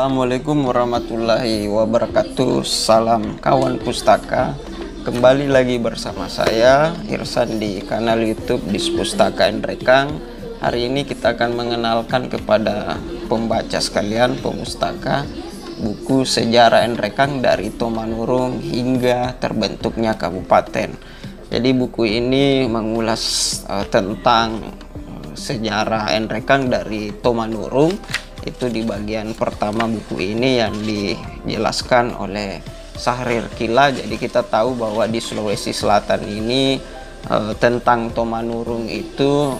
Assalamualaikum warahmatullahi wabarakatuh. Salam kawan pustaka. Kembali lagi bersama saya Irsan di kanal YouTube Dispustaka Enrekang. Hari ini kita akan mengenalkan kepada pembaca sekalian, pemustaka, buku Sejarah Enrekang dari Tomanurung hingga terbentuknya kabupaten. Jadi buku ini mengulas tentang sejarah Enrekang dari Tomanurung. Itu di bagian pertama buku ini yang dijelaskan oleh Sahrir Kila. Jadi kita tahu bahwa di Sulawesi Selatan ini tentang Tomanurung itu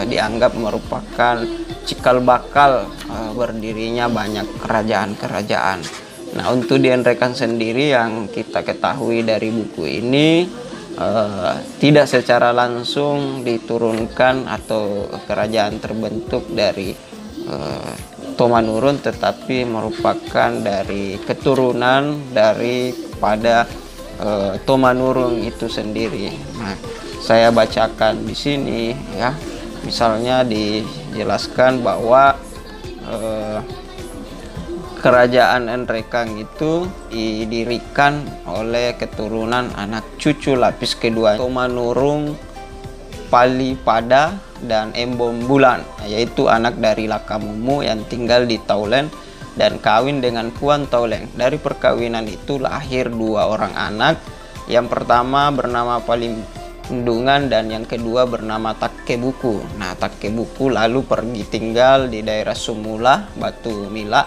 dianggap merupakan cikal bakal berdirinya banyak kerajaan-kerajaan. Nah, untuk di Enrekang sendiri yang kita ketahui dari buku ini tidak secara langsung diturunkan atau kerajaan terbentuk dari Tomanurung, tetapi merupakan dari keturunan daripada Tomanurung itu sendiri. Nah, saya bacakan di sini ya. Misalnya dijelaskan bahwa kerajaan Enrekang itu didirikan oleh keturunan anak cucu lapis kedua Tomanurung, Palipada dan Embom Bulan, yaitu anak dari Lakamumu yang tinggal di Taulen dan kawin dengan Puan Tauleng. Dari perkawinan itu lahir dua orang anak. Yang pertama bernama Palindungan dan yang kedua bernama Takkebuku. Nah, Takkebuku lalu pergi tinggal di daerah Sumula, Batu Mila,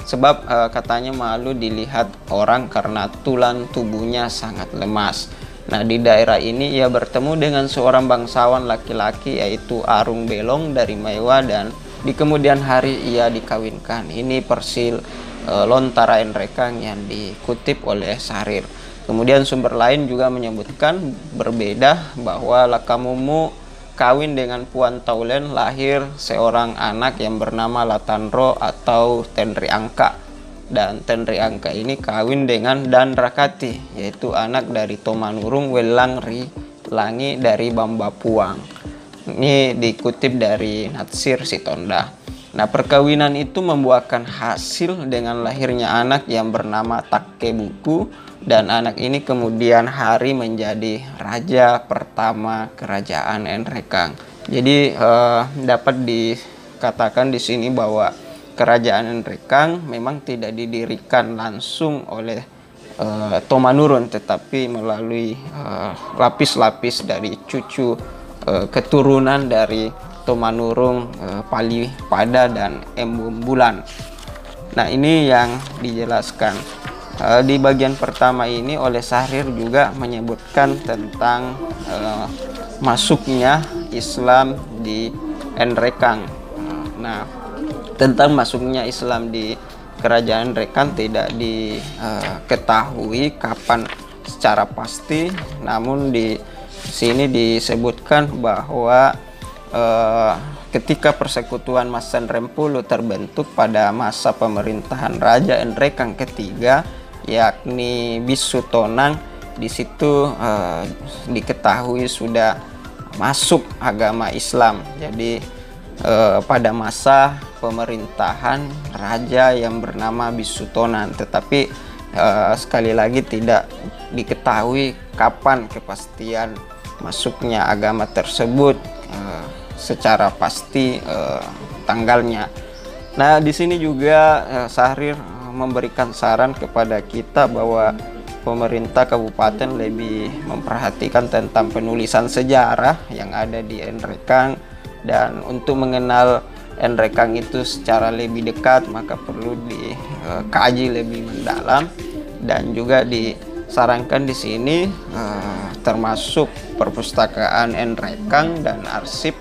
sebab katanya malu dilihat orang karena tulang tubuhnya sangat lemas. Nah, di daerah ini ia bertemu dengan seorang bangsawan laki-laki yaitu Arung Belong dari Maewa dan di kemudian hari ia dikawinkan. Ini persil Lontara Enrekang yang dikutip oleh Sahrir. Kemudian sumber lain juga menyebutkan berbeda bahwa Lakamumu kawin dengan Puan Taulen, lahir seorang anak yang bernama Latanro atau Tenri Angka. Dan Tenri Angka ini kawin dengan Dan Rakati, yaitu anak dari Tomanurung Welang Langi dari Bamba Puang. Ini dikutip dari Natsir Sitonda. Nah, perkawinan itu membuahkan hasil dengan lahirnya anak yang bernama Takkebuku, dan anak ini kemudian hari menjadi raja pertama kerajaan Enrekang. Jadi dapat dikatakan di sini bahwa kerajaan Enrekang memang tidak didirikan langsung oleh Tomanurung, tetapi melalui lapis-lapis dari cucu keturunan dari Tomanurung, Palipada dan Embom Bulan. Nah, ini yang dijelaskan di bagian pertama ini oleh Sahrir juga menyebutkan tentang masuknya Islam di Enrekang. Nah, tentang masuknya Islam di kerajaan Enrekang tidak diketahui kapan secara pasti, namun di sini disebutkan bahwa ketika persekutuan Masan Rempulu terbentuk pada masa pemerintahan Raja Enrekang ketiga, yakni Bisu Tonang, di situ diketahui sudah masuk agama Islam. Jadi pada masa pemerintahan raja yang bernama Bisu Tonang, tetapi sekali lagi tidak diketahui kapan kepastian masuknya agama tersebut secara pasti tanggalnya. Nah, di sini juga Sahrir memberikan saran kepada kita bahwa pemerintah kabupaten lebih memperhatikan tentang penulisan sejarah yang ada di Enrekang, dan untuk mengenal Enrekang itu secara lebih dekat maka perlu dikaji lebih mendalam, dan juga disarankan di sini termasuk perpustakaan Enrekang dan arsip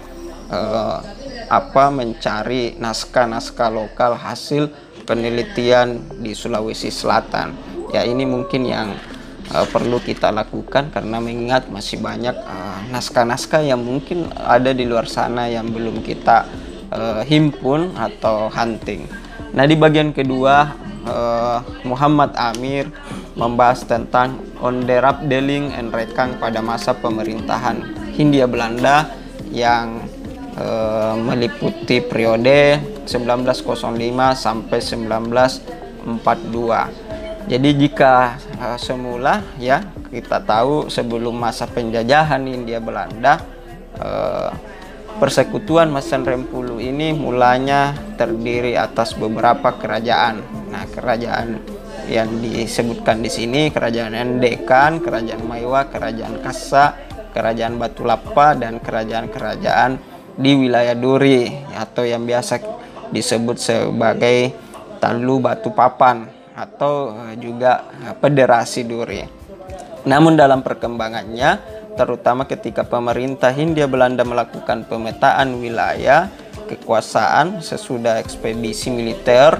mencari naskah-naskah lokal hasil penelitian di Sulawesi Selatan. Ya, ini mungkin yang perlu kita lakukan karena mengingat masih banyak naskah-naskah yang mungkin ada di luar sana yang belum kita himpun atau hunting. Nah, di bagian kedua Muhammad Amir membahas tentang onderafdeling Enrekang pada masa pemerintahan Hindia Belanda yang meliputi periode 1905 sampai 1942. Jadi jika semula ya kita tahu sebelum masa penjajahan Hindia Belanda, persekutuan Masan Rempulu ini mulanya terdiri atas beberapa kerajaan. Nah, kerajaan yang disebutkan di sini kerajaan Endekan, kerajaan Maiwa, kerajaan Kassa, kerajaan Batu Lapa, dan kerajaan-kerajaan di wilayah Duri atau yang biasa disebut sebagai Talu Batu Papan atau juga Federasi Duri. Namun dalam perkembangannya, terutama ketika pemerintah Hindia Belanda melakukan pemetaan wilayah kekuasaan sesudah ekspedisi militer,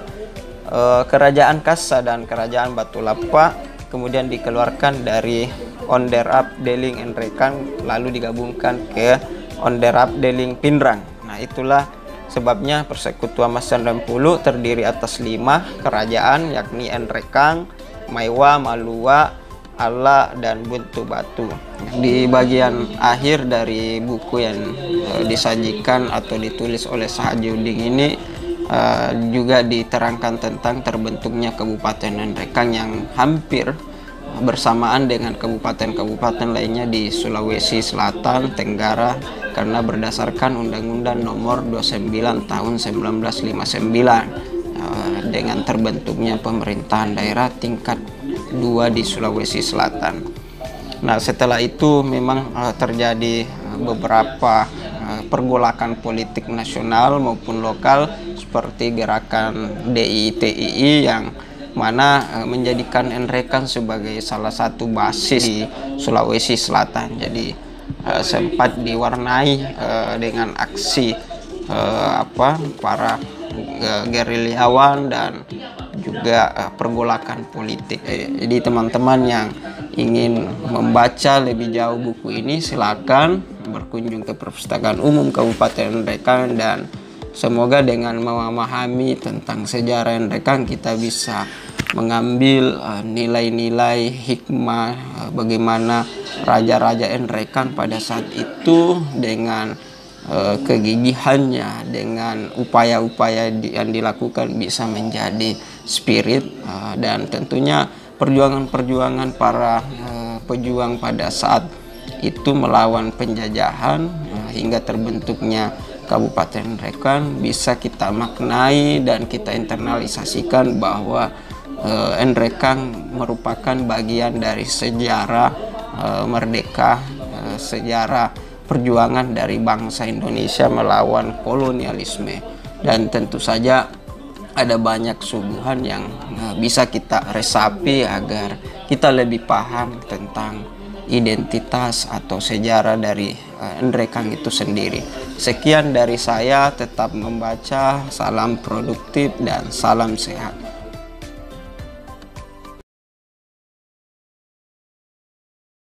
kerajaan Kassa dan kerajaan Batu Lapa kemudian dikeluarkan dari Onderafdeling en Rekang lalu digabungkan ke Onderafdeling Pindrang. Nah, itulah sebabnya persekutuan Masan Rempulu terdiri atas 5 kerajaan, yakni En Rekang, Maiwa, Malua, Ala, dan Buntu Batu. Di bagian akhir dari buku yang disajikan atau ditulis oleh Sahajudin ini juga diterangkan tentang terbentuknya Kabupaten En Rekang yang hampir bersamaan dengan kabupaten-kabupaten lainnya di Sulawesi Selatan, Tenggara, karena berdasarkan Undang-Undang Nomor 29 Tahun 1959 dengan terbentuknya pemerintahan daerah tingkat 2 di Sulawesi Selatan. Nah, setelah itu memang terjadi beberapa pergolakan politik nasional maupun lokal seperti gerakan DITII yang mana menjadikan En Rekang sebagai salah satu basis di Sulawesi Selatan. Jadi sempat diwarnai dengan aksi para gerilyawan dan juga pergolakan politik. Jadi teman-teman yang ingin membaca lebih jauh buku ini silakan berkunjung ke Perpustakaan Umum Kabupaten En Rekang, dan semoga dengan memahami tentang sejarah En Rekang kita bisa mengambil nilai-nilai hikmah bagaimana raja-raja En Rekang pada saat itu dengan kegigihannya, dengan upaya-upaya yang dilakukan bisa menjadi spirit dan tentunya perjuangan-perjuangan para pejuang pada saat itu melawan penjajahan hingga terbentuknya Kabupaten En Rekang bisa kita maknai dan kita internalisasikan bahwa En Rekang merupakan bagian dari sejarah merdeka, sejarah perjuangan dari bangsa Indonesia melawan kolonialisme. Dan tentu saja ada banyak suguhan yang bisa kita resapi agar kita lebih paham tentang identitas atau sejarah dari En Rekang itu sendiri. Sekian dari saya, tetap membaca, salam produktif dan salam sehat.